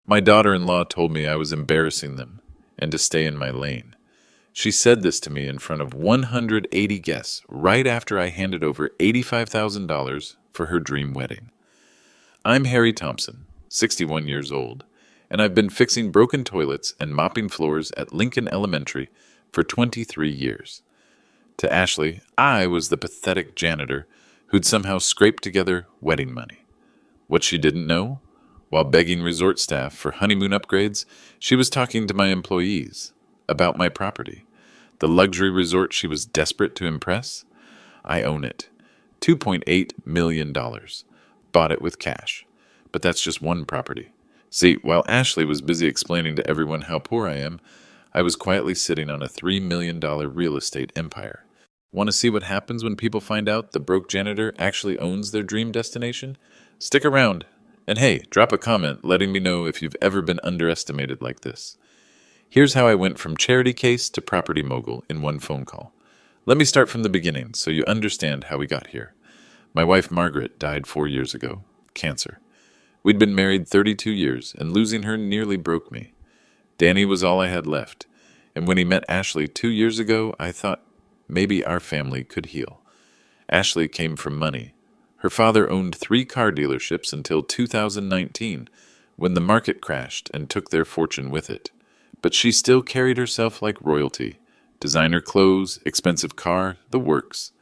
My daughter-in-law told me I was embarrassing them and to stay in my lane. She said this to me in front of 180 guests right after I handed over $85,000 for her dream wedding. I'm Harry Thompson, 61 years old, and I've been fixing broken toilets and mopping floors at Lincoln Elementary for 23 years. To Ashley, I was the pathetic janitor who'd somehow scraped together wedding money. What she didn't know? While begging resort staff for honeymoon upgrades, she was talking to my employees about my property. The luxury resort she was desperate to impress? I own it. $2.8 million. Bought it with cash. But that's just one property. See, while Ashley was busy explaining to everyone how poor I am, I was quietly sitting on a $3 million real estate empire. Want to see what happens when people find out the broke janitor actually owns their dream destination? Stick around. And hey, drop a comment letting me know if you've ever been underestimated like this. Here's how I went from charity case to property mogul in one phone call. Let me start from the beginning so you understand how we got here. My wife Margaret died 4 years ago. Cancer. We'd been married 32 years, and losing her nearly broke me. Danny was all I had left, and when he met Ashley 2 years ago, I thought maybe our family could heal. Ashley came from money. Her father owned 3 car dealerships until 2019, when the market crashed and took their fortune with it. But she still carried herself like royalty. Designer clothes, expensive car, the works.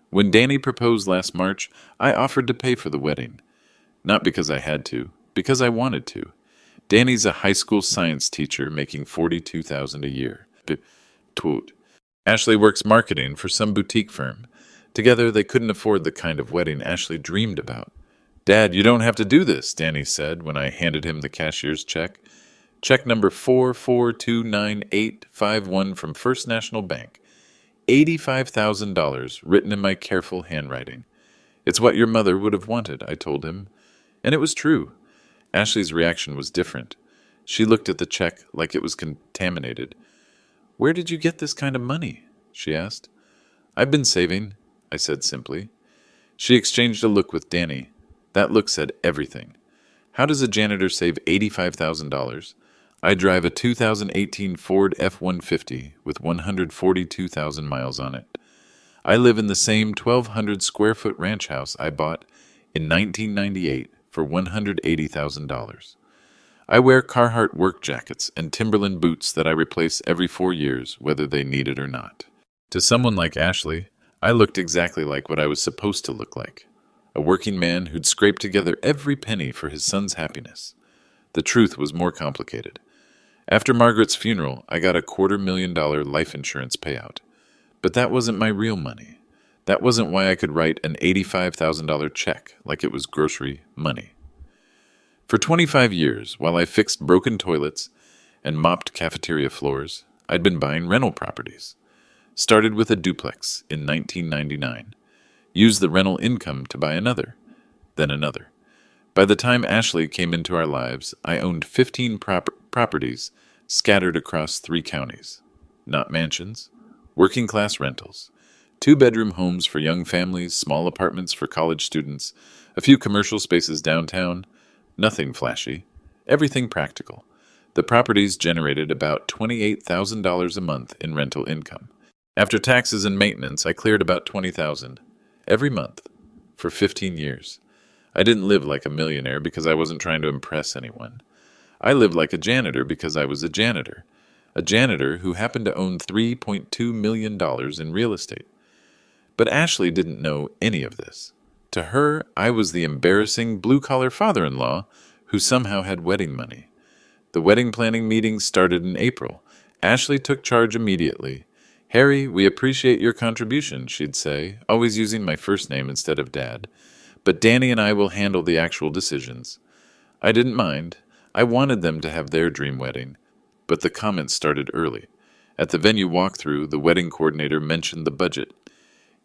When Danny proposed last March, I offered to pay for the wedding. Not because I had to, because I wanted to. Danny's a high school science teacher making $42,000 a year. Toot. Ashley works marketing for some boutique firm. Together, they couldn't afford the kind of wedding Ashley dreamed about. "Dad, you don't have to do this," Danny said when I handed him the cashier's check. Check number 4429851 from First National Bank. $85,000 written in my careful handwriting. "It's what your mother would have wanted," I told him. And it was true. Ashley's reaction was different. She looked at the check like it was contaminated. "Where did you get this kind of money?" she asked. "I've been saving," I said simply. She exchanged a look with Danny. That look said everything. How does a janitor save $85,000? I drive a 2018 Ford F-150 with 142,000 miles on it. I live in the same 1,200 square foot ranch house I bought in 1998 for $180,000. I wear Carhartt work jackets and Timberland boots that I replace every 4 years, whether they need it or not. To someone like Ashley, I looked exactly like what I was supposed to look like. A working man who'd scraped together every penny for his son's happiness. The truth was more complicated. After Margaret's funeral, I got a $250,000 life insurance payout. But that wasn't my real money. That wasn't why I could write an $85,000 check like it was grocery money. For 25 years, while I fixed broken toilets and mopped cafeteria floors, I'd been buying rental properties. Started with a duplex in 1999. Used the rental income to buy another, then another. By the time Ashley came into our lives, I owned 15 properties scattered across 3 counties. Not mansions, working-class rentals. 2-bedroom homes for young families, small apartments for college students, a few commercial spaces downtown. Nothing flashy. Everything practical. The properties generated about $28,000 a month in rental income. After taxes and maintenance, I cleared about $20,000 every month for 15 years. I didn't live like a millionaire because I wasn't trying to impress anyone. I lived like a janitor because I was a janitor who happened to own $3.2 million in real estate. But Ashley didn't know any of this. To her, I was the embarrassing blue-collar father-in-law who somehow had wedding money. The wedding planning meetings started in April. Ashley took charge immediately. "Harry, we appreciate your contribution," she'd say, always using my first name instead of Dad. "But Danny and I will handle the actual decisions." I didn't mind. I wanted them to have their dream wedding. But the comments started early. At the venue walkthrough, the wedding coordinator mentioned the budget.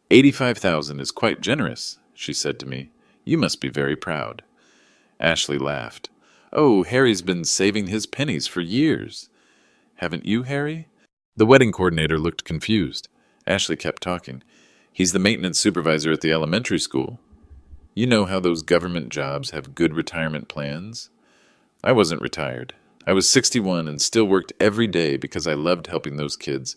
$85,000 is quite generous," she said to me. "You must be very proud." Ashley laughed. "Oh, Harry's been saving his pennies for years." "Haven't you, Harry?" The wedding coordinator looked confused. Ashley kept talking. "He's the maintenance supervisor at the elementary school. You know how those government jobs have good retirement plans?" I wasn't retired. I was 61 and still worked every day because I loved helping those kids.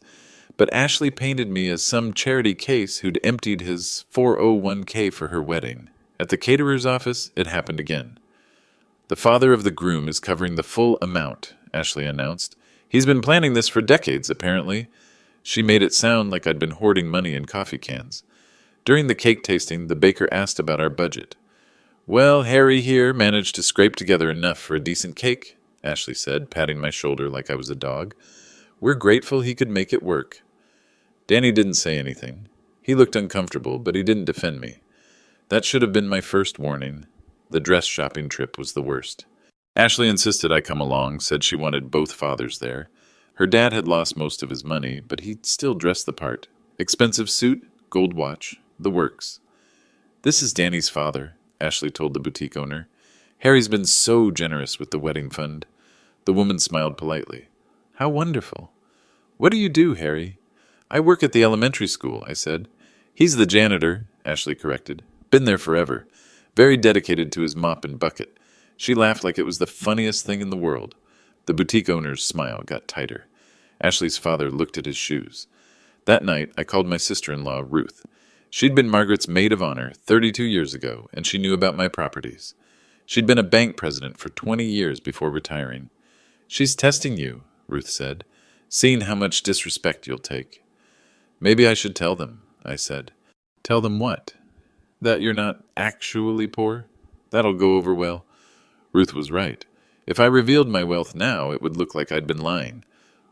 But Ashley painted me as some charity case who'd emptied his 401k for her wedding. At the caterer's office, it happened again. The father of the groom is covering the full amount, Ashley announced. He's been planning this for decades, apparently. She made it sound like I'd been hoarding money in coffee cans. During the cake tasting, the baker asked about our budget. Well, Harry here managed to scrape together enough for a decent cake, Ashley said, patting my shoulder like I was a dog. We're grateful he could make it work. Danny didn't say anything. He looked uncomfortable, but he didn't defend me. That should have been my first warning. The dress shopping trip was the worst. Ashley insisted I come along, said she wanted both fathers there. Her dad had lost most of his money, but he still dressed the part. Expensive suit, gold watch, the works. This is Danny's father, Ashley told the boutique owner. Harry's been so generous with the wedding fund. The woman smiled politely. How wonderful. What do you do, Harry? I work at the elementary school, I said. He's the janitor, Ashley corrected. Been there forever. Very dedicated to his mop and bucket. She laughed like it was the funniest thing in the world. The boutique owner's smile got tighter. Ashley's father looked at his shoes. That night, I called my sister-in-law, Ruth. She'd been Margaret's maid of honor 32 years ago, and she knew about my properties. She'd been a bank president for 20 years before retiring. She's testing you, Ruth said, seeing how much disrespect you'll take. Maybe I should tell them, I said. Tell them what? That you're not actually poor? That'll go over well. Ruth was right. If I revealed my wealth now, it would look like I'd been lying.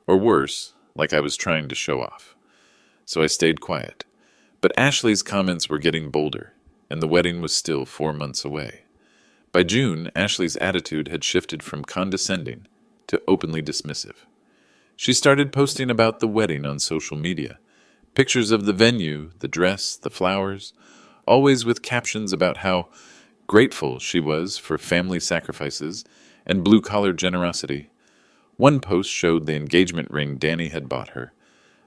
Or worse, like I was trying to show off. So I stayed quiet. But Ashley's comments were getting bolder, and the wedding was still 4 months away. By June, Ashley's attitude had shifted from condescending to openly dismissive. She started posting about the wedding on social media. Pictures of the venue, the dress, the flowers, always with captions about how grateful she was for family sacrifices and blue-collar generosity. One post showed the engagement ring Danny had bought her,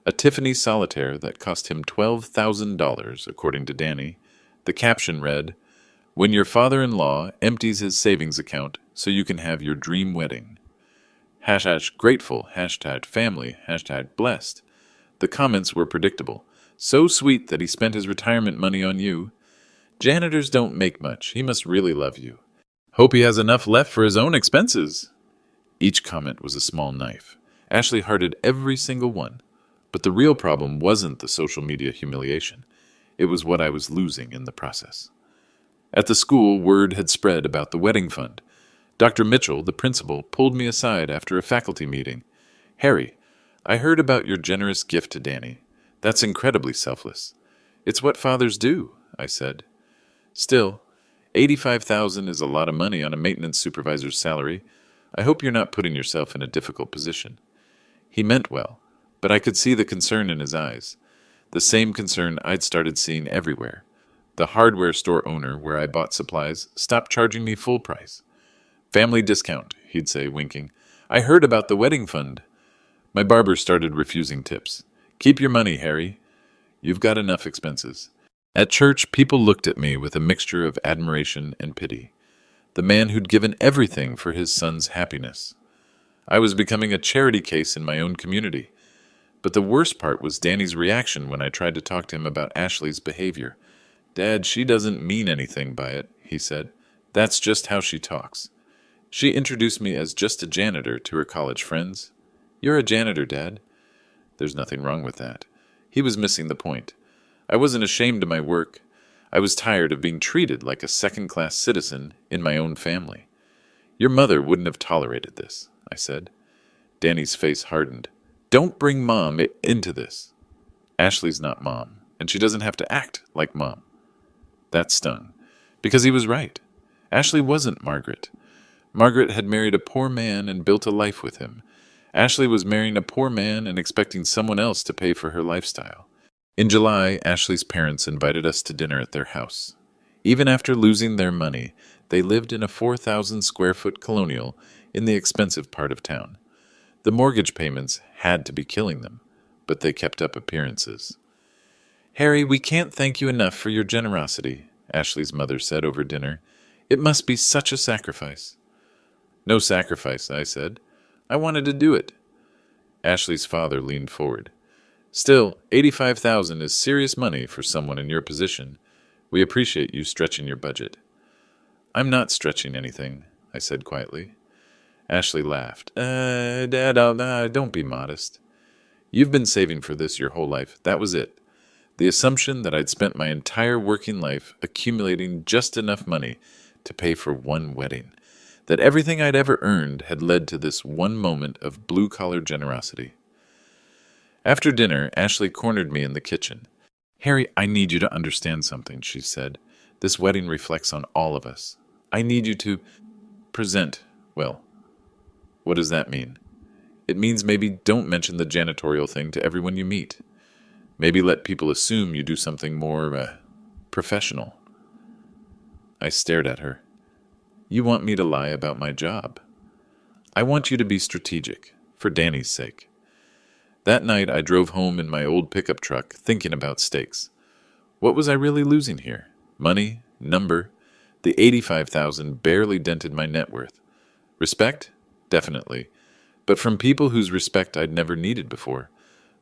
a Tiffany solitaire that cost him $12,000, according to Danny. The caption read, "When your father-in-law empties his savings account so you can have your dream wedding." #grateful, #family, #blessed. The comments were predictable. So sweet that he spent his retirement money on you. Janitors don't make much. He must really love you. Hope he has enough left for his own expenses. Each comment was a small knife. Ashley hearted every single one. But the real problem wasn't the social media humiliation. It was what I was losing in the process. At the school, word had spread about the wedding fund. Dr. Mitchell, the principal, pulled me aside after a faculty meeting. "Harry, I heard about your generous gift to Danny. That's incredibly selfless." "It's what fathers do," I said. "Still, $85,000 is a lot of money on a maintenance supervisor's salary. I hope you're not putting yourself in a difficult position." He meant well, but I could see the concern in his eyes. The same concern I'd started seeing everywhere. The hardware store owner where I bought supplies stopped charging me full price. "Family discount," he'd say, winking. "I heard about the wedding fund." My barber started refusing tips. "Keep your money, Harry. You've got enough expenses." At church, people looked at me with a mixture of admiration and pity. The man who'd given everything for his son's happiness. I was becoming a charity case in my own community. But the worst part was Danny's reaction when I tried to talk to him about Ashley's behavior. "Dad, she doesn't mean anything by it," he said. "That's just how she talks. She introduced me as just a janitor to her college friends." "You're a janitor, Dad." There's nothing wrong with that. He was missing the point. I wasn't ashamed of my work. I was tired of being treated like a second-class citizen in my own family. "Your mother wouldn't have tolerated this," I said. Danny's face hardened. "Don't bring Mom into this." Ashley's not Mom, and she doesn't have to act like Mom. That stung, because he was right. Ashley wasn't Margaret. Margaret had married a poor man and built a life with him. Ashley was marrying a poor man and expecting someone else to pay for her lifestyle. In July, Ashley's parents invited us to dinner at their house. Even after losing their money, they lived in a 4,000-square-foot colonial in the expensive part of town. The mortgage payments had to be killing them, but they kept up appearances. "Harry, we can't thank you enough for your generosity," Ashley's mother said over dinner. "It must be such a sacrifice." No sacrifice, I said. I wanted to do it. Ashley's father leaned forward. Still, 85,000 is serious money for someone in your position. We appreciate you stretching your budget. I'm not stretching anything, I said quietly. Ashley laughed. Dad, don't be modest. You've been saving for this your whole life. That was it. The assumption that I'd spent my entire working life accumulating just enough money to pay for one wedding. That everything I'd ever earned had led to this one moment of blue-collar generosity. After dinner, Ashley cornered me in the kitchen. Harry, I need you to understand something, she said. This wedding reflects on all of us. I need you to present well. What does that mean? It means maybe don't mention the janitorial thing to everyone you meet. Maybe let people assume you do something more, professional. I stared at her. You want me to lie about my job? I want you to be strategic, for Danny's sake. That night I drove home in my old pickup truck, thinking about stakes. What was I really losing here? Money? Number? The 85,000 barely dented my net worth. Respect? Definitely. But from people whose respect I'd never needed before.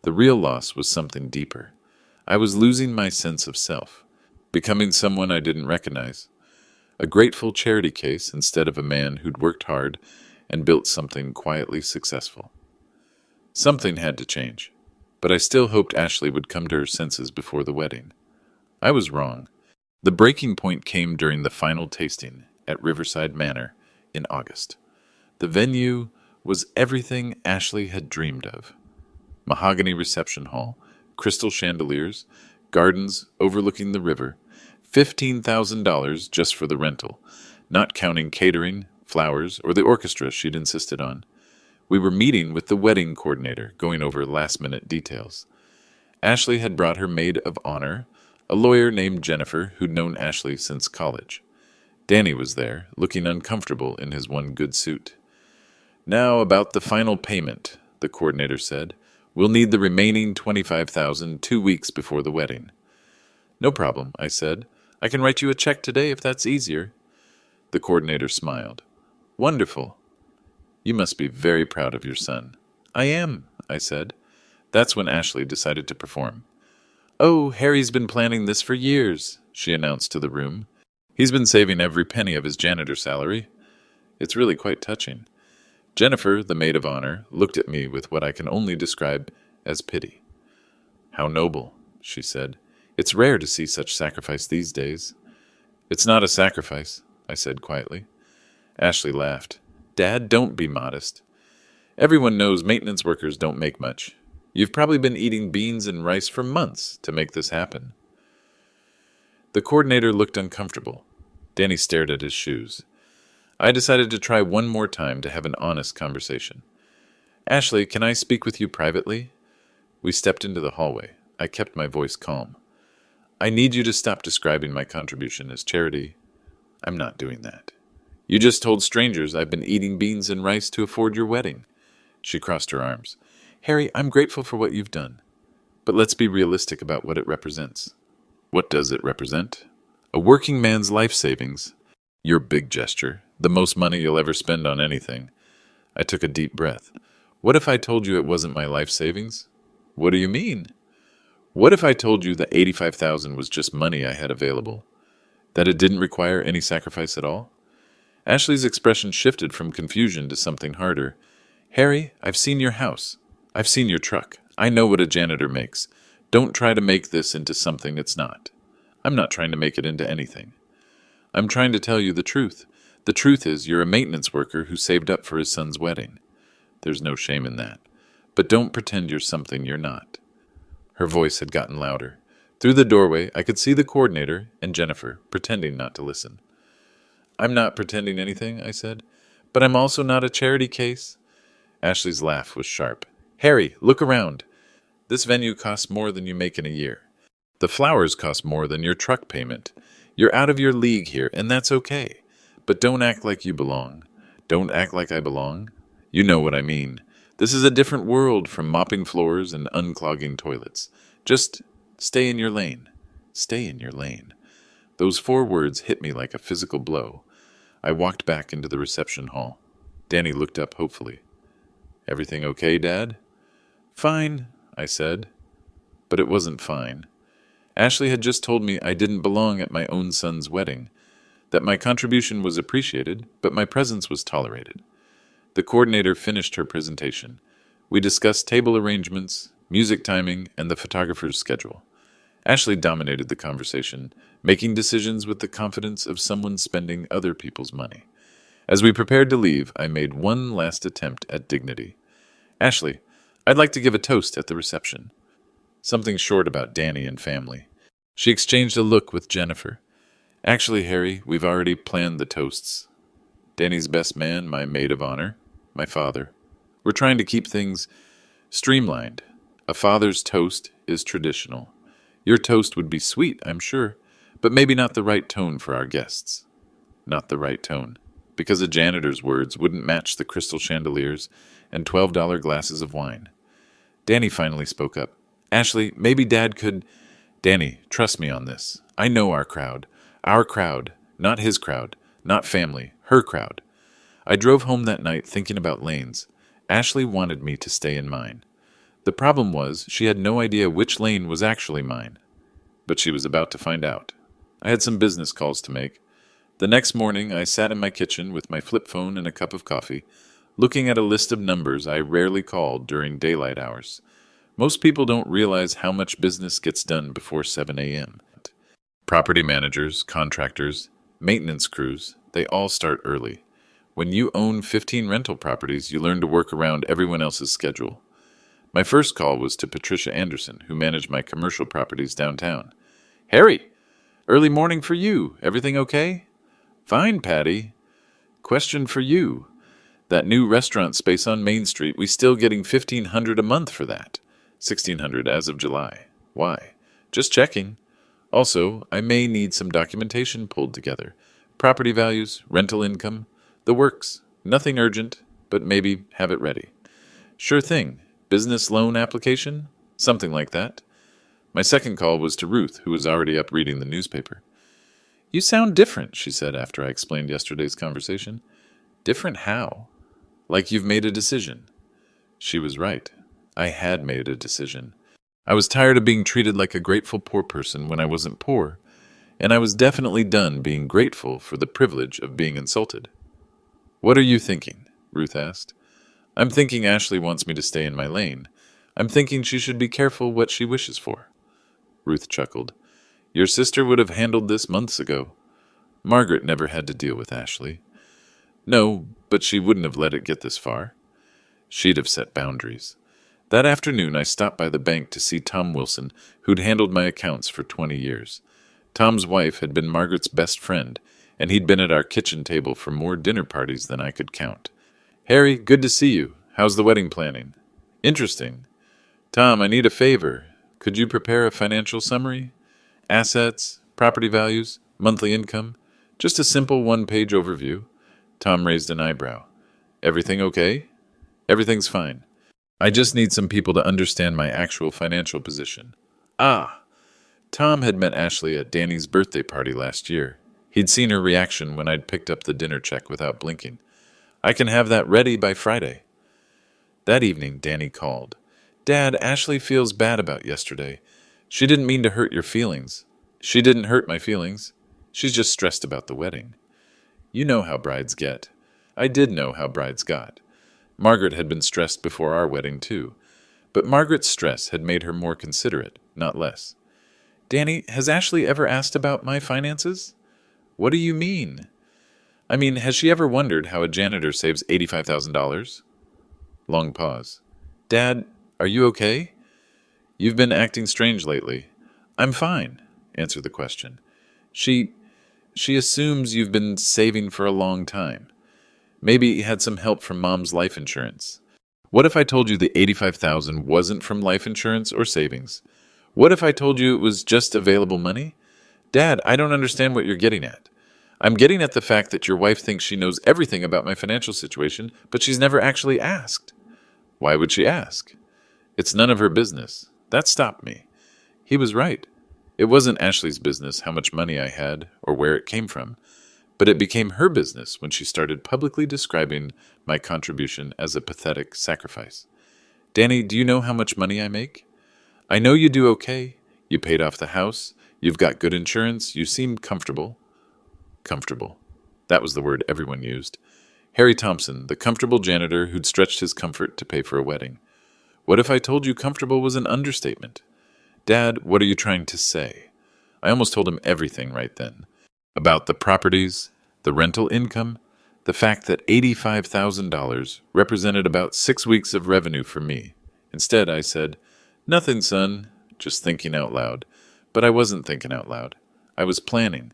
The real loss was something deeper. I was losing my sense of self, becoming someone I didn't recognize. A grateful charity case instead of a man who'd worked hard and built something quietly successful. Something had to change, but I still hoped Ashley would come to her senses before the wedding. I was wrong. The breaking point came during the final tasting at Riverside Manor in August. The venue was everything Ashley had dreamed of. Mahogany reception hall, crystal chandeliers, gardens overlooking the river, $15,000 just for the rental, not counting catering, flowers, or the orchestra she'd insisted on. We were meeting with the wedding coordinator, going over last-minute details. Ashley had brought her maid of honor, a lawyer named Jennifer who'd known Ashley since college. Danny was there, looking uncomfortable in his one good suit. Now about the final payment, the coordinator said. We'll need the remaining $25,000 2 weeks before the wedding. No problem, I said. I can write you a check today if that's easier. The coordinator smiled. Wonderful. You must be very proud of your son. I am, I said. That's when Ashley decided to perform. Oh, Harry's been planning this for years, she announced to the room. He's been saving every penny of his janitor salary. It's really quite touching. Jennifer, the maid of honor, looked at me with what I can only describe as pity. How noble, she said. It's rare to see such sacrifice these days. It's not a sacrifice, I said quietly. Ashley laughed. Dad, don't be modest. Everyone knows maintenance workers don't make much. You've probably been eating beans and rice for months to make this happen. The coordinator looked uncomfortable. Danny stared at his shoes. I decided to try one more time to have an honest conversation. Ashley, can I speak with you privately? We stepped into the hallway. I kept my voice calm. I need you to stop describing my contribution as charity. I'm not doing that. You just told strangers I've been eating beans and rice to afford your wedding. She crossed her arms. Harry, I'm grateful for what you've done. But let's be realistic about what it represents. What does it represent? A working man's life savings. Your big gesture. The most money you'll ever spend on anything. I took a deep breath. What if I told you it wasn't my life savings? What do you mean? What if I told you that 85,000 was just money I had available? That it didn't require any sacrifice at all? Ashley's expression shifted from confusion to something harder. Harry, I've seen your house. I've seen your truck. I know what a janitor makes. Don't try to make this into something it's not. I'm not trying to make it into anything. I'm trying to tell you the truth. The truth is you're a maintenance worker who saved up for his son's wedding. There's no shame in that. But don't pretend you're something you're not. Her voice had gotten louder. Through the doorway, I could see the coordinator and Jennifer pretending not to listen. I'm not pretending anything, I said. But I'm also not a charity case. Ashley's laugh was sharp. Harry, look around. This venue costs more than you make in a year. The flowers cost more than your truck payment. You're out of your league here, and that's okay. But don't act like you belong. Don't act like I belong. You know what I mean. This is a different world from mopping floors and unclogging toilets. Just stay in your lane. Stay in your lane. Those 4 words hit me like a physical blow. I walked back into the reception hall. Danny looked up hopefully. Everything okay, Dad? Fine, I said. But it wasn't fine. Ashley had just told me I didn't belong at my own son's wedding, that my contribution was appreciated, but my presence was tolerated. The coordinator finished her presentation. We discussed table arrangements, music timing, and the photographer's schedule. Ashley dominated the conversation, making decisions with the confidence of someone spending other people's money. As we prepared to leave, I made one last attempt at dignity. Ashley, I'd like to give a toast at the reception. Something short about Danny and family. She exchanged a look with Jennifer. Actually, Harry, we've already planned the toasts. Danny's best man, my maid of honor, my father. We're trying to keep things streamlined. A father's toast is traditional. Your toast would be sweet, I'm sure, but maybe not the right tone for our guests. Not the right tone, because a janitor's words wouldn't match the crystal chandeliers and $12 glasses of wine. Danny finally spoke up. Ashley, maybe Dad could... Danny, trust me on this. I know our crowd. Our crowd, not his crowd, not family, her crowd. I drove home that night thinking about lanes. Ashley wanted me to stay in mine. The problem was she had no idea which lane was actually mine. But she was about to find out. I had some business calls to make. The next morning, I sat in my kitchen with my flip phone and a cup of coffee, looking at a list of numbers I rarely called during daylight hours. Most people don't realize how much business gets done before 7 a.m. Property managers, contractors, maintenance crews, they all start early. When you own 15 rental properties, you learn to work around everyone else's schedule. My first call was to Patricia Anderson, who managed my commercial properties downtown. Harry, early morning for you. Everything okay? Fine, Patty. Question for you. That new restaurant space on Main Street, we still getting $1,500 a month for that. $1,600 as of July. Why? Just checking. Also, I may need some documentation pulled together. Property values, rental income, the works. Nothing urgent, but maybe have it ready. Sure thing. Business loan application? Something like that. My second call was to Ruth, who was already up reading the newspaper. You sound different, she said after I explained yesterday's conversation. Different how? Like you've made a decision. She was right. I had made a decision. I was tired of being treated like a grateful poor person when I wasn't poor, and I was definitely done being grateful for the privilege of being insulted. What are you thinking? Ruth asked. I'm thinking Ashley wants me to stay in my lane. I'm thinking she should be careful what she wishes for. Ruth chuckled. Your sister would have handled this months ago. Margaret never had to deal with Ashley. No, but she wouldn't have let it get this far. She'd have set boundaries. That afternoon, I stopped by the bank to see Tom Wilson, who'd handled my accounts for 20 years. Tom's wife had been Margaret's best friend, and he'd been at our kitchen table for more dinner parties than I could count. Harry, good to see you. How's the wedding planning? Interesting. Tom, I need a favor. Could you prepare a financial summary? Assets, property values, monthly income? Just a simple one-page overview. Tom raised an eyebrow. Everything okay? Everything's fine. I just need some people to understand my actual financial position. Ah! Tom had met Ashley at Danny's birthday party last year. He'd seen her reaction when I'd picked up the dinner check without blinking. I can have that ready by Friday. That evening, Danny called. Dad, Ashley feels bad about yesterday. She didn't mean to hurt your feelings. She didn't hurt my feelings. She's just stressed about the wedding. You know how brides get. I did know how brides got. Margaret had been stressed before our wedding, too. But Margaret's stress had made her more considerate, not less. Danny, has Ashley ever asked about my finances? What do you mean? I mean, has she ever wondered how a janitor saves $85,000? Long pause. Dad, are you okay? You've been acting strange lately. I'm fine, answered the question. She assumes you've been saving for a long time. Maybe you had some help from Mom's life insurance. What if I told you the $85,000 wasn't from life insurance or savings? What if I told you it was just available money? Dad, I don't understand what you're getting at. I'm getting at the fact that your wife thinks she knows everything about my financial situation, but she's never actually asked. Why would she ask? It's none of her business. That stopped me. He was right. It wasn't Ashley's business how much money I had or where it came from. But it became her business when she started publicly describing my contribution as a pathetic sacrifice. Danny, do you know how much money I make? I know you do okay. You paid off the house. You've got good insurance. You seem comfortable. Comfortable. That was the word everyone used. Harry Thompson, the comfortable janitor who'd stretched his comfort to pay for a wedding. What if I told you comfortable was an understatement? Dad, what are you trying to say? I almost told him everything right then. About the properties, the rental income, the fact that $85,000 represented about 6 weeks of revenue for me. Instead, I said, nothing, son, just thinking out loud. But I wasn't thinking out loud. I was planning.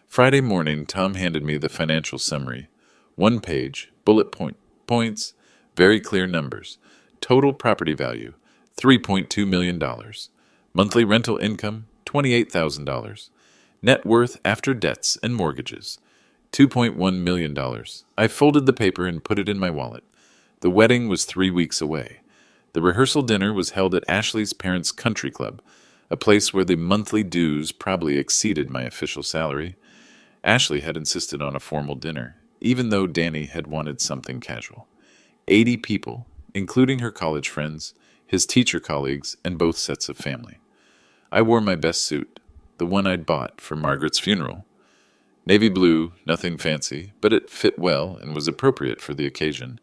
Friday morning, Tom handed me the financial summary. 1 page, bullet points, very clear numbers. Total property value, $3.2 million. Monthly rental income, $28,000. Net worth after debts and mortgages, $2.1 million. I folded the paper and put it in my wallet. The wedding was 3 weeks away. The rehearsal dinner was held at Ashley's parents' country club, a place where the monthly dues probably exceeded my official salary. Ashley had insisted on a formal dinner, even though Danny had wanted something casual. 80 people, including her college friends, his teacher colleagues, and both sets of family. I wore my best suit, the one I'd bought for Margaret's funeral. Navy blue, nothing fancy, but it fit well and was appropriate for the occasion.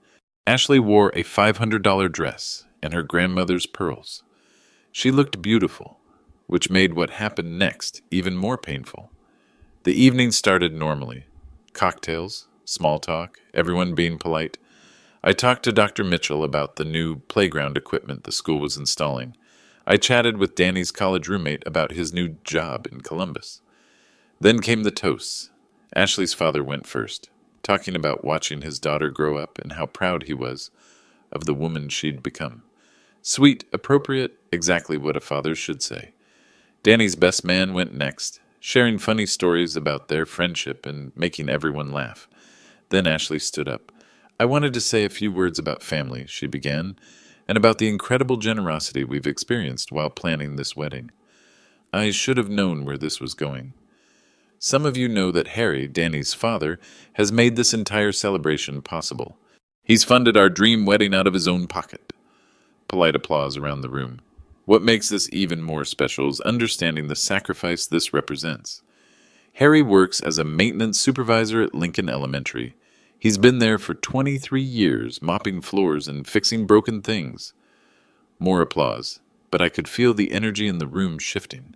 Ashley wore a $500 dress and her grandmother's pearls. She looked beautiful, which made what happened next even more painful. The evening started normally. Cocktails, small talk, everyone being polite. I talked to Dr. Mitchell about the new playground equipment the school was installing. I chatted with Danny's college roommate about his new job in Columbus. Then came the toasts. Ashley's father went first, talking about watching his daughter grow up and how proud he was of the woman she'd become. Sweet, appropriate, exactly what a father should say. Danny's best man went next, sharing funny stories about their friendship and making everyone laugh. Then Ashley stood up. I wanted to say a few words about family, she began, and about the incredible generosity we've experienced while planning this wedding. I should have known where this was going. Some of you know that Harry, Danny's father, has made this entire celebration possible. He's funded our dream wedding out of his own pocket. Polite applause around the room. What makes this even more special is understanding the sacrifice this represents. Harry works as a maintenance supervisor at Lincoln Elementary. He's been there for 23 years, mopping floors and fixing broken things. More applause, but I could feel the energy in the room shifting.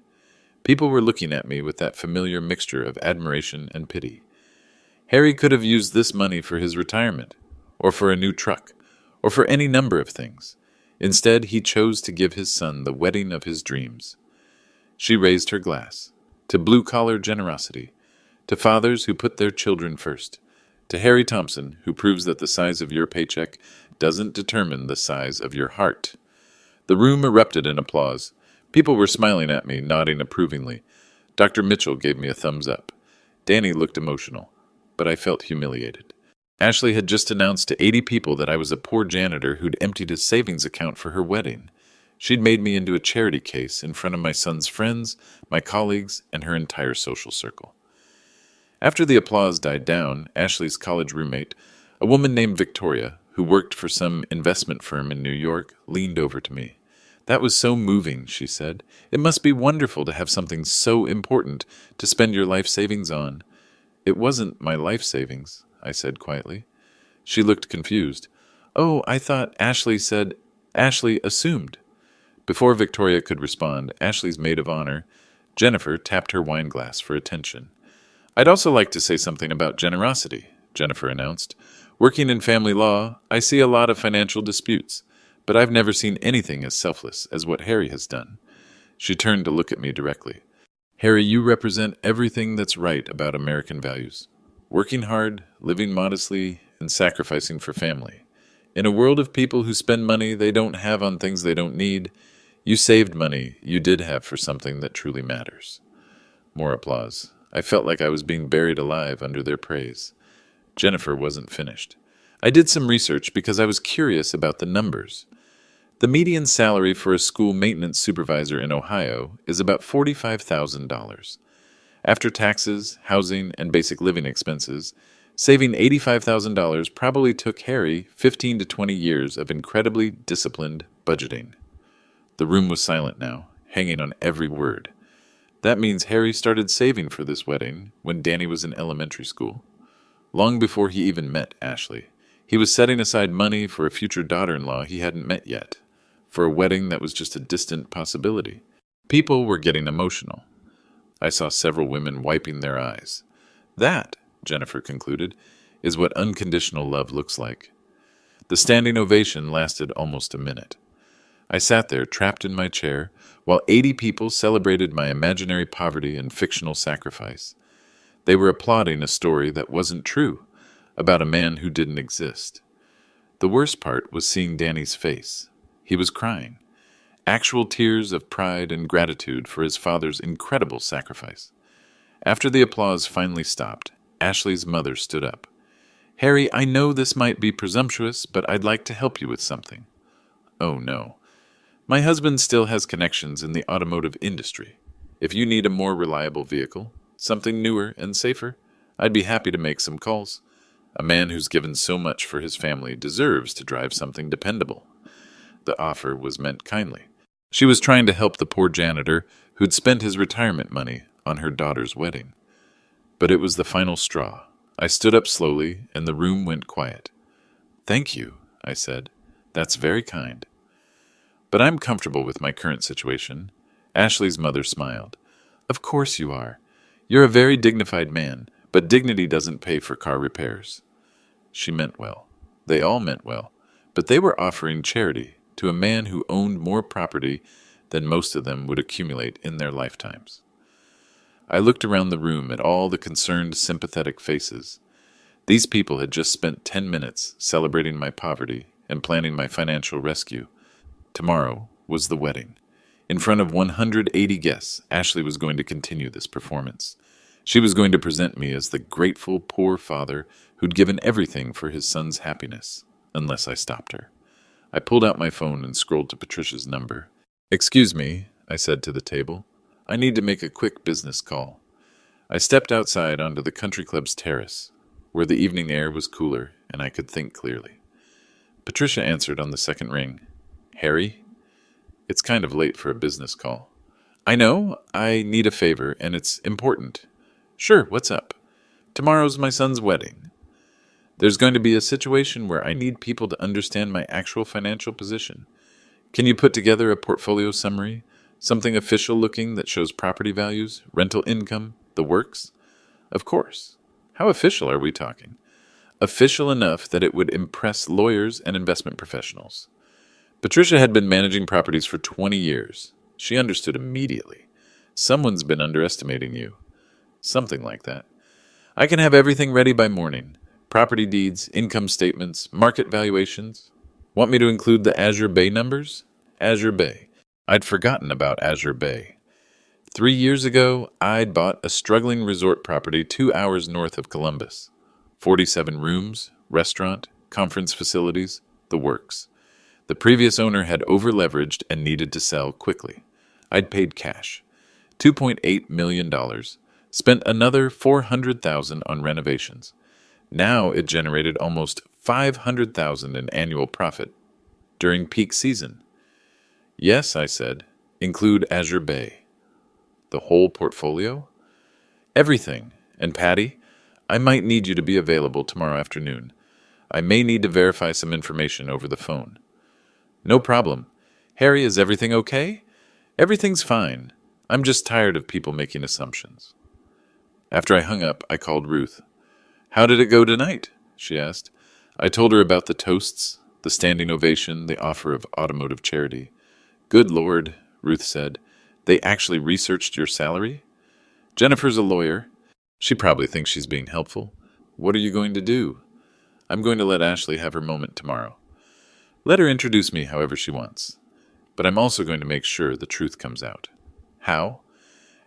People were looking at me with that familiar mixture of admiration and pity. Harry could have used this money for his retirement, or for a new truck, or for any number of things. Instead, he chose to give his son the wedding of his dreams. She raised her glass. To blue-collar generosity. To fathers who put their children first. To Harry Thompson, who proves that the size of your paycheck doesn't determine the size of your heart. The room erupted in applause. People were smiling at me, nodding approvingly. Dr. Mitchell gave me a thumbs up. Danny looked emotional, but I felt humiliated. Ashley had just announced to 80 people that I was a poor janitor who'd emptied his savings account for her wedding. She'd made me into a charity case in front of my son's friends, my colleagues, and her entire social circle. After the applause died down, Ashley's college roommate, a woman named Victoria, who worked for some investment firm in New York, leaned over to me. That was so moving, she said. It must be wonderful to have something so important to spend your life savings on. It wasn't my life savings, I said quietly. She looked confused. Oh, I thought Ashley said. Ashley assumed. Before Victoria could respond, Ashley's maid of honor, Jennifer, tapped her wine glass for attention. I'd also like to say something about generosity, Jennifer announced. Working in family law, I see a lot of financial disputes, but I've never seen anything as selfless as what Harry has done. She turned to look at me directly. Harry, you represent everything that's right about American values. Working hard, living modestly, and sacrificing for family. In a world of people who spend money they don't have on things they don't need, you saved money you did have for something that truly matters. More applause. I felt like I was being buried alive under their praise. Jennifer wasn't finished. I did some research because I was curious about the numbers. The median salary for a school maintenance supervisor in Ohio is about $45,000. After taxes, housing, and basic living expenses, saving $85,000 probably took Harry 15 to 20 years of incredibly disciplined budgeting. The room was silent now, hanging on every word. That means Harry started saving for this wedding when Danny was in elementary school. Long before he even met Ashley, he was setting aside money for a future daughter-in-law he hadn't met yet, for a wedding that was just a distant possibility. People were getting emotional. I saw several women wiping their eyes. That, Jennifer concluded, is what unconditional love looks like. The standing ovation lasted almost a minute. I sat there, trapped in my chair, while 80 people celebrated my imaginary poverty and fictional sacrifice. They were applauding a story that wasn't true, about a man who didn't exist. The worst part was seeing Danny's face. He was crying. Actual tears of pride and gratitude for his father's incredible sacrifice. After the applause finally stopped, Ashley's mother stood up. "Harry, I know this might be presumptuous, but I'd like to help you with something." "Oh, no. My husband still has connections in the automotive industry. If you need a more reliable vehicle, something newer and safer, I'd be happy to make some calls. A man who's given so much for his family deserves to drive something dependable." The offer was meant kindly. She was trying to help the poor janitor who'd spent his retirement money on her daughter's wedding. But it was the final straw. I stood up slowly, and the room went quiet. "Thank you," I said. "That's very kind. But I'm comfortable with my current situation." Ashley's mother smiled. "Of course you are. You're a very dignified man, but dignity doesn't pay for car repairs." She meant well. They all meant well. But they were offering charity to a man who owned more property than most of them would accumulate in their lifetimes. I looked around the room at all the concerned, sympathetic faces. These people had just spent 10 minutes celebrating my poverty and planning my financial rescue. Tomorrow was the wedding. In front of 180 guests, Ashley was going to continue this performance. She was going to present me as the grateful, poor father who'd given everything for his son's happiness, unless I stopped her. I pulled out my phone and scrolled to Patricia's number. "Excuse me," I said to the table. "I need to make a quick business call." I stepped outside onto the country club's terrace, where the evening air was cooler and I could think clearly. Patricia answered on the second ring. "Harry? It's kind of late for a business call." "I know. I need a favor, and it's important." "Sure, what's up?" "Tomorrow's my son's wedding. There's going to be a situation where I need people to understand my actual financial position. Can you put together a portfolio summary, something official looking that shows property values, rental income, the works?" "Of course. How official are we talking?" "Official enough that it would impress lawyers and investment professionals." Patricia had been managing properties for 20 years. She understood immediately. "Someone's been underestimating you." Something like that. "I can have everything ready by morning. Property deeds, income statements, market valuations." "Want me to include the Azure Bay numbers?" Azure Bay. I'd forgotten about Azure Bay. 3 years ago, I'd bought a struggling resort property 2 hours north of Columbus. 47 rooms, restaurant, conference facilities, the works. The previous owner had over-leveraged and needed to sell quickly. I'd paid cash, $2.8 million, spent another $400,000 on renovations. Now it generated almost $500,000 in annual profit during peak season. "Yes," I said, "include Azure Bay." "The whole portfolio?" "Everything. And Patty, I might need you to be available tomorrow afternoon. I may need to verify some information over the phone." "No problem. Harry, is everything okay?" "Everything's fine. I'm just tired of people making assumptions." After I hung up, I called Ruth. "How did it go tonight?" she asked. I told her about the toasts, the standing ovation, the offer of automotive charity. "Good Lord," Ruth said. "They actually researched your salary?" "Jennifer's a lawyer. She probably thinks she's being helpful." "What are you going to do?" "I'm going to let Ashley have her moment tomorrow. Let her introduce me however she wants. But I'm also going to make sure the truth comes out." "How?"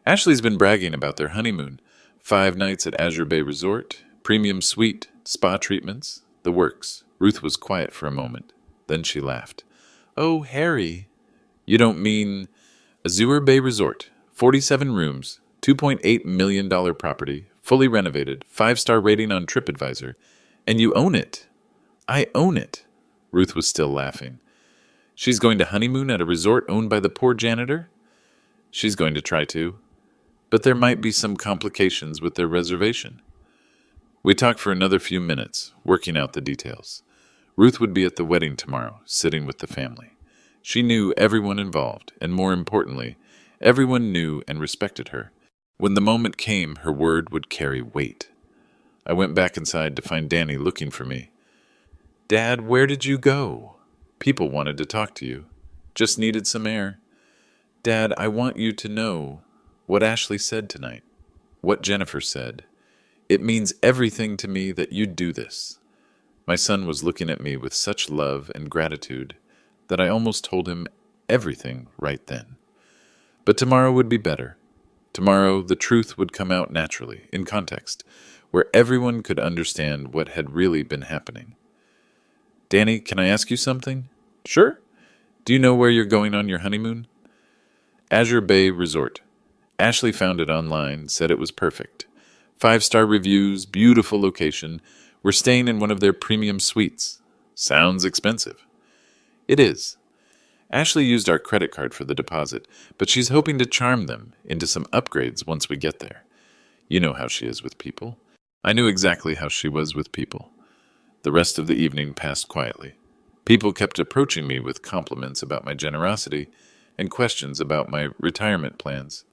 "Ashley's been bragging about their honeymoon. 5 nights at Azure Bay Resort, premium suite, spa treatments, the works." Ruth was quiet for a moment. Then she laughed. "Oh, Harry. You don't mean Azure Bay Resort, 47 rooms, $2.8 million property, fully renovated, 5-star rating on TripAdvisor, and you own it. I own it. Ruth was still laughing. She's going to honeymoon at a resort owned by the poor janitor? She's going to try to. But there might be some complications with their reservation. We talked for another few minutes, working out the details. Ruth would be at the wedding tomorrow, sitting with the family. She knew everyone involved, and more importantly, everyone knew and respected her. When the moment came, her word would carry weight. I went back inside to find Danny looking for me. Dad, where did you go? People wanted to talk to you. Just needed some air. Dad, I want you to know what Ashley said tonight. What Jennifer said. It means everything to me that you do this. My son was looking at me with such love and gratitude that I almost told him everything right then. But tomorrow would be better. Tomorrow the truth would come out naturally, in context, where everyone could understand what had really been happening. Danny, can I ask you something? Sure. Do you know where you're going on your honeymoon? Azure Bay Resort. Ashley found it online, said it was perfect. 5-star reviews, beautiful location. We're staying in one of their premium suites. Sounds expensive. It is. Ashley used our credit card for the deposit, but she's hoping to charm them into some upgrades once we get there. You know how she is with people. I knew exactly how she was with people. The rest of the evening passed quietly. People kept approaching me with compliments about my generosity and questions about my retirement plans.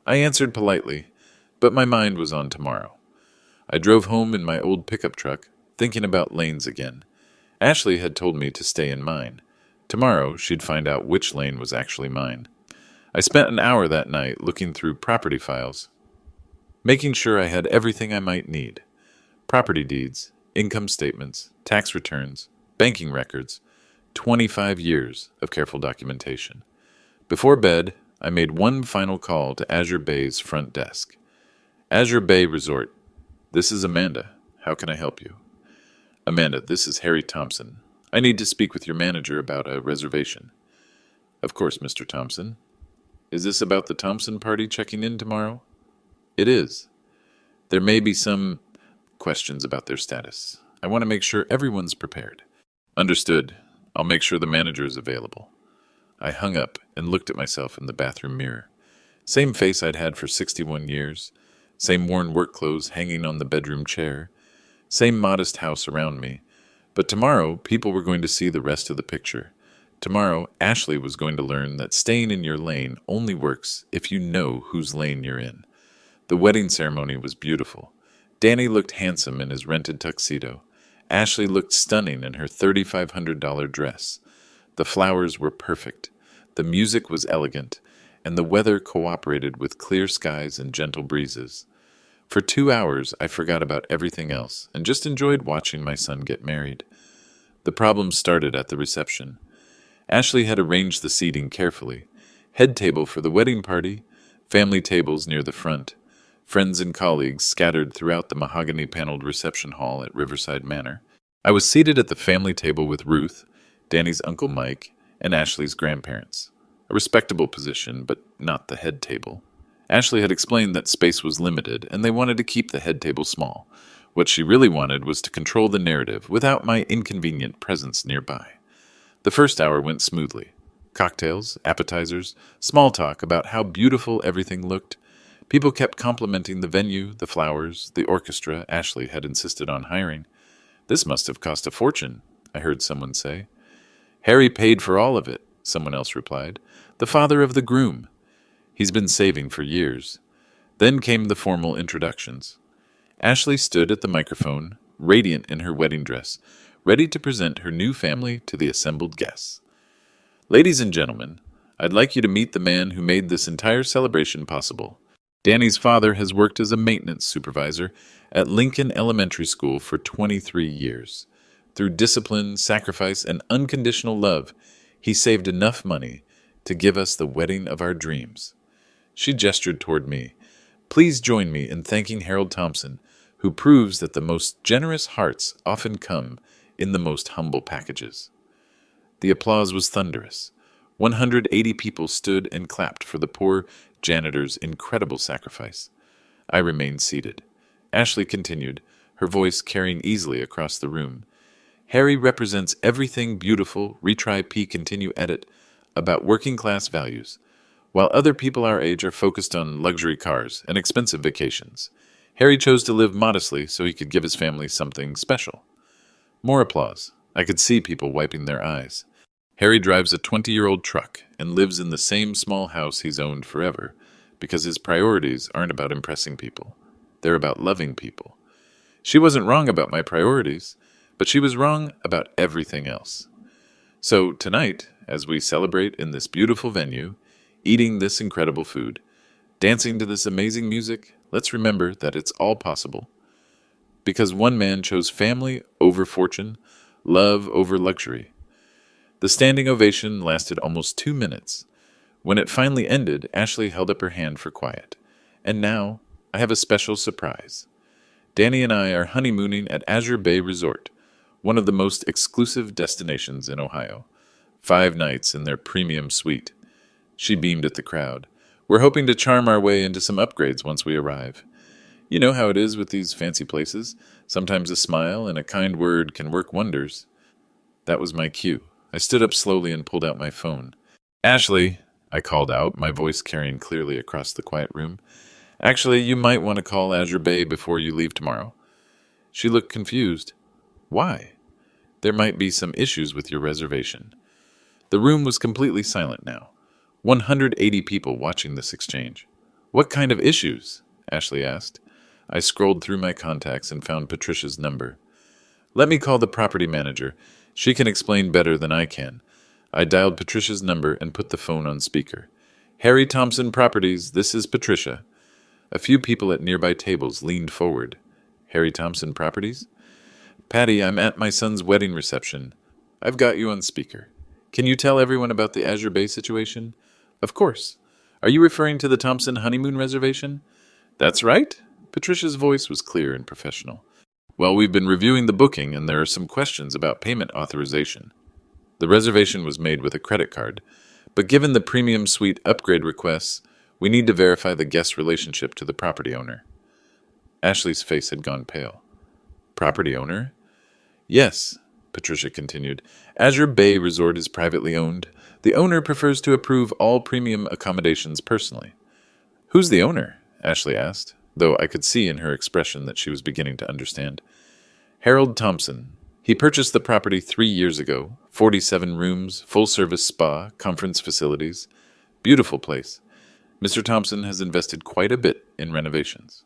I answered politely, but my mind was on tomorrow. I drove home in my old pickup truck, thinking about lanes again. Ashley had told me to stay in mine. Tomorrow, she'd find out which lane was actually mine. I spent an hour that night looking through property files, making sure I had everything I might need. Property deeds, income statements, tax returns, banking records, 25 years of careful documentation. Before bed, I made one final call to Azure Bay's front desk. Azure Bay Resort. This is Amanda. How can I help you? Amanda, this is Harry Thompson. I need to speak with your manager about a reservation. Of course, Mr. Thompson. Is this about the Thompson party checking in tomorrow? It is. There may be some questions about their status. I want to make sure everyone's prepared. Understood. I'll make sure the manager is available. I hung up and looked at myself in the bathroom mirror. Same face I'd had for 61 years. Same worn work clothes hanging on the bedroom chair. Same modest house around me. But tomorrow, people were going to see the rest of the picture. Tomorrow, Ashley was going to learn that staying in your lane only works if you know whose lane you're in. The wedding ceremony was beautiful. Danny looked handsome in his rented tuxedo. Ashley looked stunning in her $3,500 dress. The flowers were perfect. The music was elegant, and the weather cooperated with clear skies and gentle breezes. For 2 hours, I forgot about everything else and just enjoyed watching my son get married. The problem started at the reception. Ashley had arranged the seating carefully. Head table for the wedding party, family tables near the front, friends and colleagues scattered throughout the mahogany-paneled reception hall at Riverside Manor. I was seated at the family table with Ruth, Danny's Uncle Mike, and Ashley's grandparents. A respectable position, but not the head table. Ashley had explained that space was limited, and they wanted to keep the head table small. What she really wanted was to control the narrative without my inconvenient presence nearby. The first hour went smoothly. Cocktails, appetizers, small talk about how beautiful everything looked. People kept complimenting the venue, the flowers, the orchestra Ashley had insisted on hiring. This must have cost a fortune, I heard someone say. Harry paid for all of it, someone else replied. The father of the groom. He's been saving for years. Then came the formal introductions. Ashley stood at the microphone, radiant in her wedding dress, ready to present her new family to the assembled guests. Ladies and gentlemen, I'd like you to meet the man who made this entire celebration possible. Danny's father has worked as a maintenance supervisor at Lincoln Elementary School for 23 years. Through discipline, sacrifice, and unconditional love, he saved enough money to give us the wedding of our dreams. She gestured toward me. Please join me in thanking Harold Thompson, who proves that the most generous hearts often come in the most humble packages. The applause was thunderous. 180 people stood and clapped for the poor janitor's incredible sacrifice. I remained seated. Ashley continued, her voice carrying easily across the room. Harry represents everything beautiful, retry P continue edit, about working class values. While other people our age are focused on luxury cars and expensive vacations, Harry chose to live modestly so he could give his family something special. More applause. I could see people wiping their eyes. Harry drives a 20-year-old truck and lives in the same small house he's owned forever because his priorities aren't about impressing people. They're about loving people. She wasn't wrong about my priorities, but she was wrong about everything else. So tonight, as we celebrate in this beautiful venue, eating this incredible food, dancing to this amazing music, let's remember that it's all possible. Because one man chose family over fortune, love over luxury. The standing ovation lasted almost 2 minutes. When it finally ended, Ashley held up her hand for quiet. And now, I have a special surprise. Danny and I are honeymooning at Azure Bay Resort, one of the most exclusive destinations in Ohio. 5 nights in their premium suite. She beamed at the crowd. We're hoping to charm our way into some upgrades once we arrive. You know how it is with these fancy places. Sometimes a smile and a kind word can work wonders. That was my cue. I stood up slowly and pulled out my phone. Ashley, I called out, my voice carrying clearly across the quiet room. Actually, you might want to call Azure Bay before you leave tomorrow. She looked confused. Why? There might be some issues with your reservation. The room was completely silent now. 180 people watching this exchange. What kind of issues? Ashley asked. I scrolled through my contacts and found Patricia's number. Let me call the property manager. She can explain better than I can. I dialed Patricia's number and put the phone on speaker. Harry Thompson Properties, this is Patricia. A few people at nearby tables leaned forward. Harry Thompson Properties? Patty, I'm at my son's wedding reception. I've got you on speaker. Can you tell everyone about the Azure Bay situation? Of course. Are you referring to the Thompson honeymoon reservation? That's right. Patricia's voice was clear and professional. Well, we've been reviewing the booking, and there are some questions about payment authorization. The reservation was made with a credit card, but given the premium suite upgrade requests, we need to verify the guest's relationship to the property owner. Ashley's face had gone pale. Property owner? Yes, Patricia continued. Azure Bay Resort is privately owned. The owner prefers to approve all premium accommodations personally. Who's the owner? Ashley asked, though I could see in her expression that she was beginning to understand. Harold Thompson. He purchased the property 3 years ago. 47 rooms, full-service spa, conference facilities. Beautiful place. Mr. Thompson has invested quite a bit in renovations.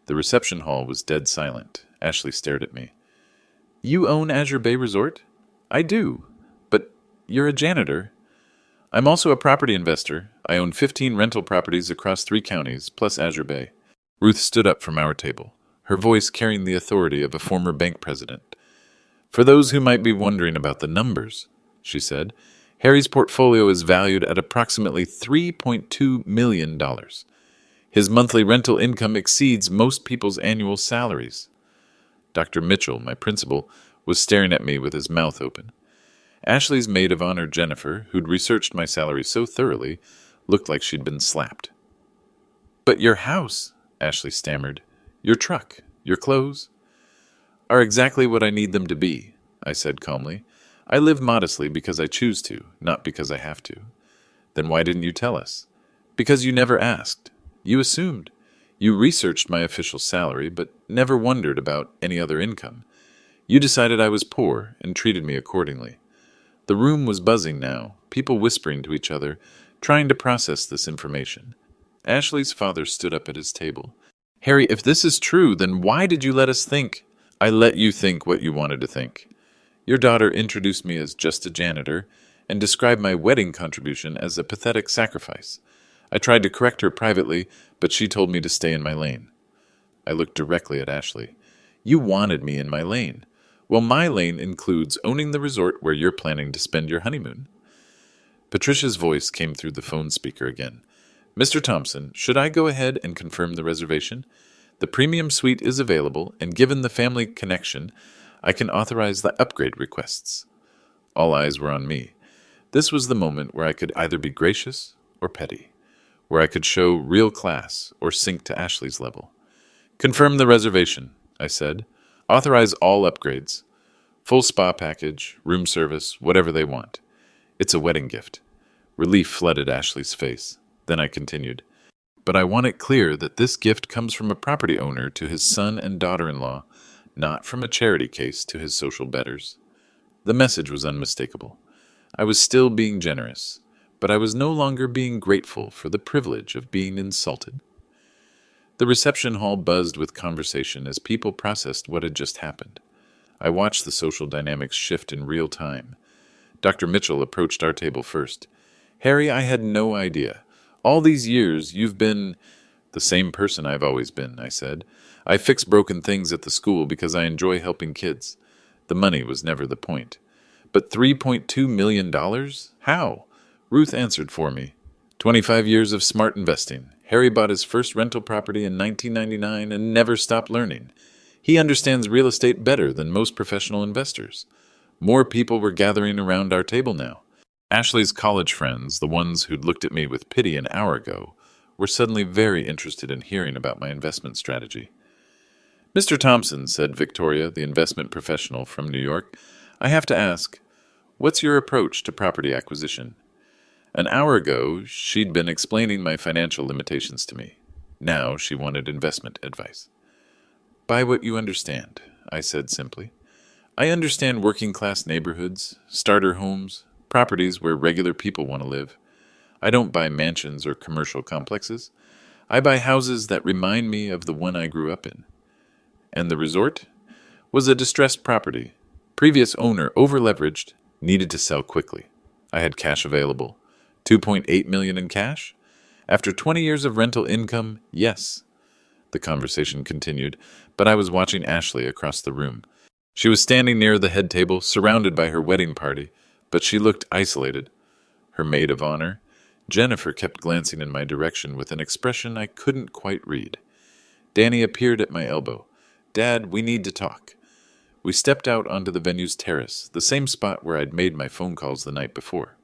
The reception hall was dead silent. Ashley stared at me. You own Azure Bay Resort? I do. But you're a janitor. I'm also a property investor. I own 15 rental properties across 3 counties, plus Azure Bay. Ruth stood up from our table, her voice carrying the authority of a former bank president. For those who might be wondering about the numbers, she said, Harry's portfolio is valued at approximately $3.2 million. His monthly rental income exceeds most people's annual salaries. Dr. Mitchell, my principal, was staring at me with his mouth open. Ashley's maid of honor, Jennifer, who'd researched my salary so thoroughly, looked like she'd been slapped. But your house, Ashley stammered, your truck, your clothes, are exactly what I need them to be, I said calmly. I live modestly because I choose to, not because I have to. Then why didn't you tell us? Because you never asked. You assumed. You researched my official salary, but never wondered about any other income. You decided I was poor and treated me accordingly. The room was buzzing now, people whispering to each other, trying to process this information. Ashley's father stood up at his table. Harry, if this is true, then why did you let us think? I let you think what you wanted to think. Your daughter introduced me as just a janitor and described my wedding contribution as a pathetic sacrifice. I tried to correct her privately, but she told me to stay in my lane. I looked directly at Ashley. You wanted me in my lane. Well, my lane includes owning the resort where you're planning to spend your honeymoon. Patricia's voice came through the phone speaker again. Mr. Thompson, should I go ahead and confirm the reservation? The premium suite is available, and given the family connection, I can authorize the upgrade requests. All eyes were on me. This was the moment where I could either be gracious or petty. where I could show real class or sink to Ashley's level. Confirm the reservation, I said. Authorize all upgrades. Full spa package, room service, whatever they want. It's a wedding gift. Relief flooded Ashley's face. Then I continued. But I want it clear that this gift comes from a property owner to his son and daughter-in-law, not from a charity case to his social betters. The message was unmistakable. I was still being generous, but I was no longer being grateful for the privilege of being insulted. The reception hall buzzed with conversation as people processed what had just happened. I watched the social dynamics shift in real time. Dr. Mitchell approached our table first. Harry, I had no idea. All these years, you've been the same person I've always been, I said. I fix broken things at the school because I enjoy helping kids. The money was never the point. But $3.2 million? How? Ruth answered for me. 25 years of smart investing. Harry bought his first rental property in 1999 and never stopped learning. He understands real estate better than most professional investors. More people were gathering around our table now. Ashley's college friends, the ones who'd looked at me with pity an hour ago, were suddenly very interested in hearing about my investment strategy. Mr. Thompson, said Victoria, the investment professional from New York, I have to ask, what's your approach to property acquisition? An hour ago, she'd been explaining my financial limitations to me. Now she wanted investment advice. Buy what you understand, I said simply. I understand working-class neighborhoods, starter homes, properties where regular people want to live. I don't buy mansions or commercial complexes. I buy houses that remind me of the one I grew up in. And the resort was a distressed property. Previous owner, over-leveraged, needed to sell quickly. I had cash available. $2.8 million in cash? After 20 years of rental income, yes. The conversation continued, but I was watching Ashley across the room. She was standing near the head table, surrounded by her wedding party, but she looked isolated. Her maid of honor, Jennifer, kept glancing in my direction with an expression I couldn't quite read. Danny appeared at my elbow. Dad, we need to talk. We stepped out onto the venue's terrace, the same spot where I'd made my phone calls the night before.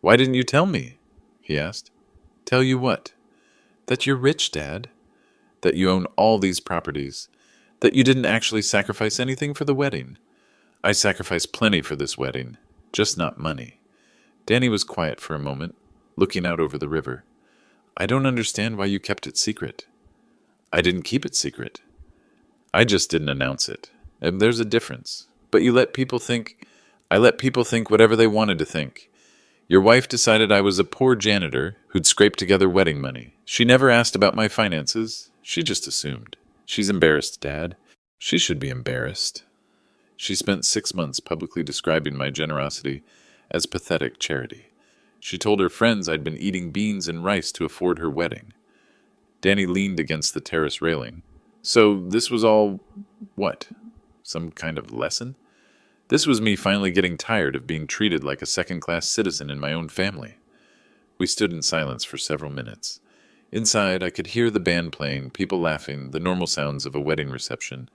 Why didn't you tell me? He asked. Tell you what? That you're rich, Dad. That you own all these properties. That you didn't actually sacrifice anything for the wedding. I sacrificed plenty for this wedding, just not money. Danny was quiet for a moment, looking out over the river. I don't understand why you kept it secret. I didn't keep it secret. I just didn't announce it. And there's a difference. But I let people think whatever they wanted to think. Your wife decided I was a poor janitor who'd scraped together wedding money. She never asked about my finances. She just assumed. She's embarrassed, Dad. She should be embarrassed. She spent 6 months publicly describing my generosity as pathetic charity. She told her friends I'd been eating beans and rice to afford her wedding. Danny leaned against the terrace railing. So this was all, what? Some kind of lesson? This was me finally getting tired of being treated like a second-class citizen in my own family. We stood in silence for several minutes. Inside, I could hear the band playing, people laughing, the normal sounds of a wedding reception.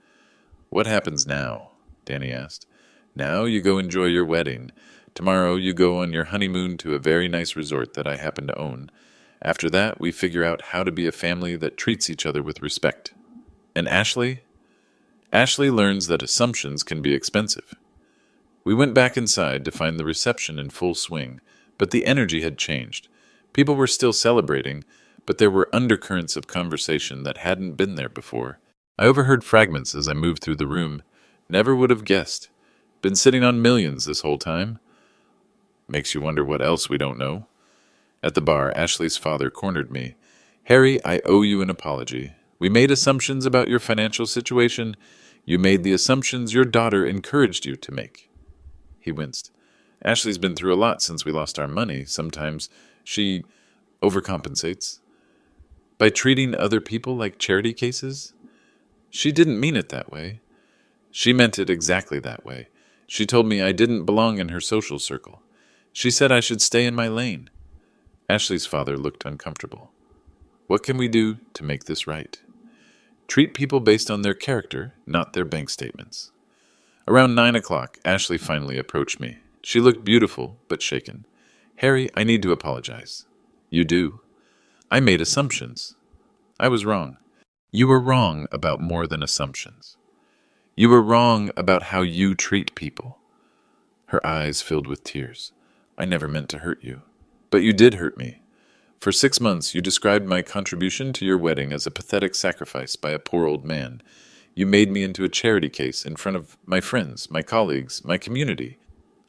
What happens now? Danny asked. Now you go enjoy your wedding. Tomorrow you go on your honeymoon to a very nice resort that I happen to own. After that, we figure out how to be a family that treats each other with respect. And Ashley? Ashley learns that assumptions can be expensive. We went back inside to find the reception in full swing, but the energy had changed. People were still celebrating, but there were undercurrents of conversation that hadn't been there before. I overheard fragments as I moved through the room. Never would have guessed. Been sitting on millions this whole time. Makes you wonder what else we don't know. At the bar, Ashley's father cornered me. Harry, I owe you an apology. We made assumptions about your financial situation. You made the assumptions your daughter encouraged you to make. He winced. Ashley's been through a lot since we lost our money. Sometimes she overcompensates. By treating other people like charity cases? She didn't mean it that way. She meant it exactly that way. She told me I didn't belong in her social circle. She said I should stay in my lane. Ashley's father looked uncomfortable. What can we do to make this right? Treat people based on their character, not their bank statements. Around 9 o'clock, Ashley finally approached me. She looked beautiful, but shaken. Harry, I need to apologize. You do. I made assumptions. I was wrong. You were wrong about more than assumptions. You were wrong about how you treat people. Her eyes filled with tears. I never meant to hurt you. But you did hurt me. For 6 months, you described my contribution to your wedding as a pathetic sacrifice by a poor old man. You made me into a charity case in front of my friends, my colleagues, my community.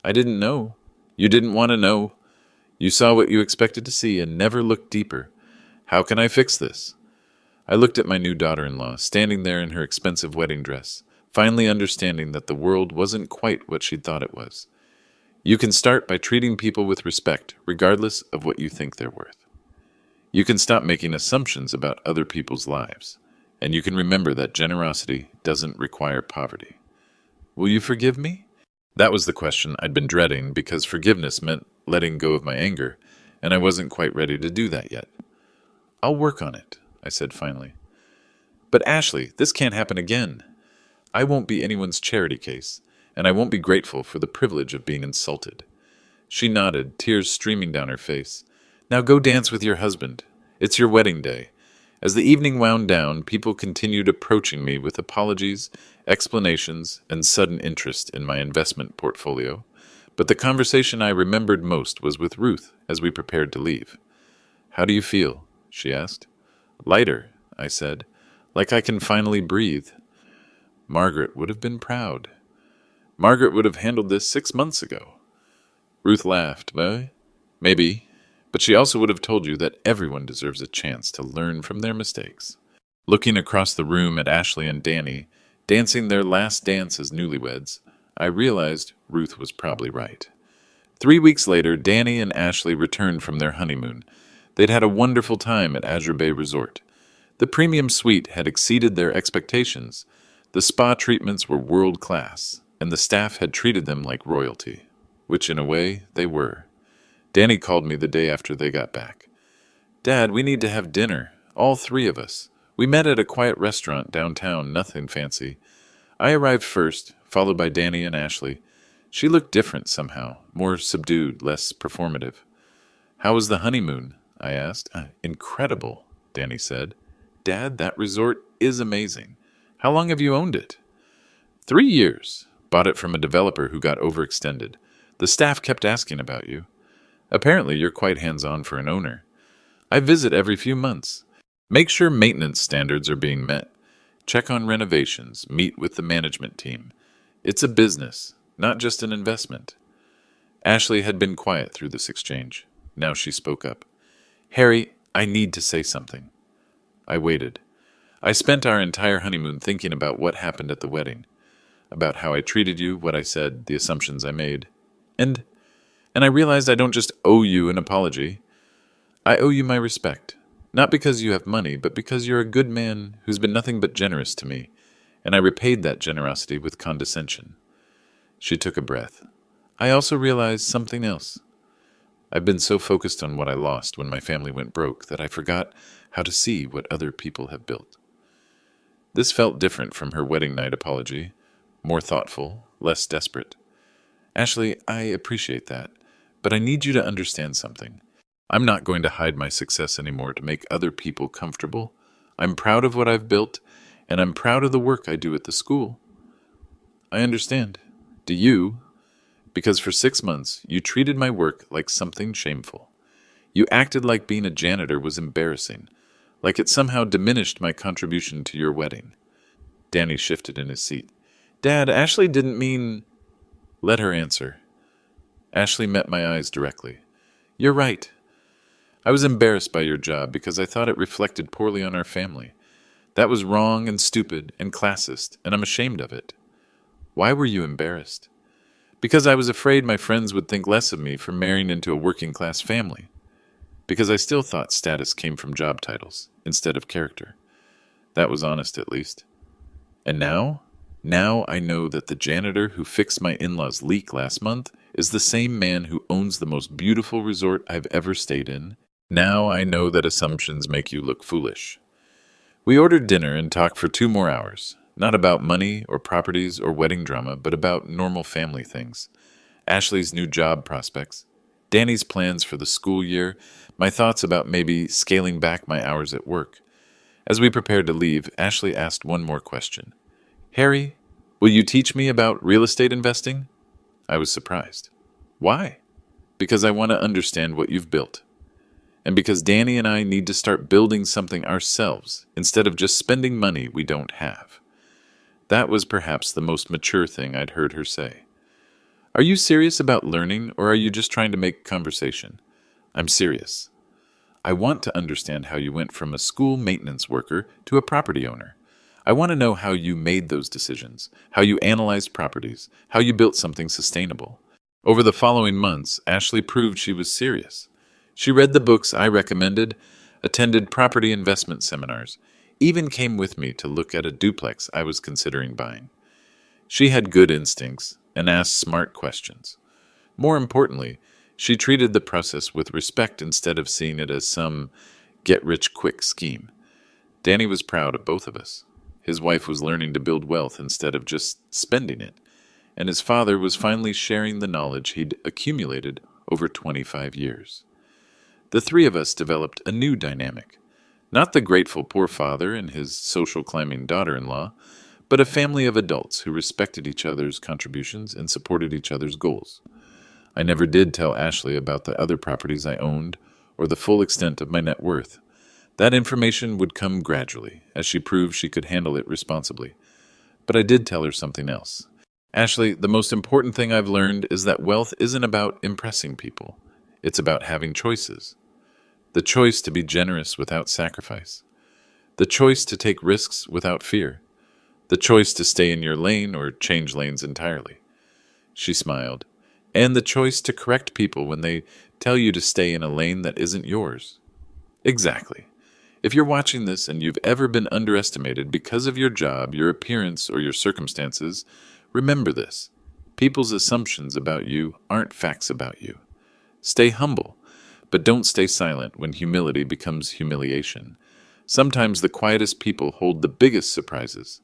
I didn't know. You didn't want to know. You saw what you expected to see and never looked deeper. How can I fix this? I looked at my new daughter-in-law, standing there in her expensive wedding dress, finally understanding that the world wasn't quite what she'd thought it was. You can start by treating people with respect, regardless of what you think they're worth. You can stop making assumptions about other people's lives, and you can remember that generosity doesn't require poverty. Will you forgive me? That was the question I'd been dreading because forgiveness meant letting go of my anger, and I wasn't quite ready to do that yet. I'll work on it, I said finally. But Ashley, this can't happen again. I won't be anyone's charity case, and I won't be grateful for the privilege of being insulted. She nodded, tears streaming down her face. Now go dance with your husband. It's your wedding day. As the evening wound down, people continued approaching me with apologies, explanations, and sudden interest in my investment portfolio. But the conversation I remembered most was with Ruth as we prepared to leave. How do you feel? She asked. Lighter, I said, like I can finally breathe. Margaret would have been proud. Margaret would have handled this 6 months ago. Ruth laughed. Maybe. But she also would have told you that everyone deserves a chance to learn from their mistakes. Looking across the room at Ashley and Danny, dancing their last dance as newlyweds, I realized Ruth was probably right. 3 weeks later, Danny and Ashley returned from their honeymoon. They'd had a wonderful time at Azure Bay Resort. The premium suite had exceeded their expectations. The spa treatments were world-class, and the staff had treated them like royalty, which in a way they were. Danny called me the day after they got back. Dad, we need to have dinner, all 3 of us. We met at a quiet restaurant downtown, nothing fancy. I arrived first, followed by Danny and Ashley. She looked different somehow, more subdued, less performative. How was the honeymoon? I asked. Incredible, Danny said. Dad, that resort is amazing. How long have you owned it? 3 years. Bought it from a developer who got overextended. The staff kept asking about you. Apparently, you're quite hands-on for an owner. I visit every few months. Make sure maintenance standards are being met. Check on renovations. Meet with the management team. It's a business, not just an investment. Ashley had been quiet through this exchange. Now she spoke up. Harry, I need to say something. I waited. I spent our entire honeymoon thinking about what happened at the wedding, about how I treated you, what I said, the assumptions I made. And I realized I don't just owe you an apology. I owe you my respect, not because you have money, but because you're a good man who's been nothing but generous to me, and I repaid that generosity with condescension. She took a breath. I also realized something else. I've been so focused on what I lost when my family went broke that I forgot how to see what other people have built. This felt different from her wedding night apology, more thoughtful, less desperate. Ashley, I appreciate that, but I need you to understand something. I'm not going to hide my success anymore to make other people comfortable. I'm proud of what I've built, and I'm proud of the work I do at the school. I understand. Do you? Because for 6 months, you treated my work like something shameful. You acted like being a janitor was embarrassing, like it somehow diminished my contribution to your wedding. Danny shifted in his seat. Dad, Ashley didn't mean... Let her answer. Ashley met my eyes directly. You're right. I was embarrassed by your job because I thought it reflected poorly on our family. That was wrong and stupid and classist, and I'm ashamed of it. Why were you embarrassed? Because I was afraid my friends would think less of me for marrying into a working-class family. Because I still thought status came from job titles instead of character. That was honest, at least. And now? Now I know that the janitor who fixed my in-laws' leak last month is the same man who owns the most beautiful resort I've ever stayed in. Now I know that assumptions make you look foolish. We ordered dinner and talked for 2 more hours, not about money or properties or wedding drama, but about normal family things. Ashley's new job prospects, Danny's plans for the school year, my thoughts about maybe scaling back my hours at work. As we prepared to leave, Ashley asked one more question. Harry, will you teach me about real estate investing? I was surprised. Why? Because I want to understand what you've built. And because Danny and I need to start building something ourselves instead of just spending money we don't have. That was perhaps the most mature thing I'd heard her say. Are you serious about learning, or are you just trying to make conversation? I'm serious. I want to understand how you went from a school maintenance worker to a property owner. I want to know how you made those decisions, how you analyzed properties, how you built something sustainable. Over the following months, Ashley proved she was serious. She read the books I recommended, attended property investment seminars, even came with me to look at a duplex I was considering buying. She had good instincts and asked smart questions. More importantly, she treated the process with respect instead of seeing it as some get-rich-quick scheme. Danny was proud of both of us. His wife was learning to build wealth instead of just spending it, and his father was finally sharing the knowledge he'd accumulated over 25 years. The three of us developed a new dynamic. Not the grateful poor father and his social climbing daughter-in-law, but a family of adults who respected each other's contributions and supported each other's goals. I never did tell Ashley about the other properties I owned or the full extent of my net worth. That information would come gradually, as she proved she could handle it responsibly. But I did tell her something else. Ashley, the most important thing I've learned is that wealth isn't about impressing people. It's about having choices. The choice to be generous without sacrifice. The choice to take risks without fear. The choice to stay in your lane or change lanes entirely. She smiled. And the choice to correct people when they tell you to stay in a lane that isn't yours. Exactly. If you're watching this and you've ever been underestimated because of your job, your appearance, or your circumstances, remember this. People's assumptions about you aren't facts about you. Stay humble, but don't stay silent when humility becomes humiliation. Sometimes the quietest people hold the biggest surprises.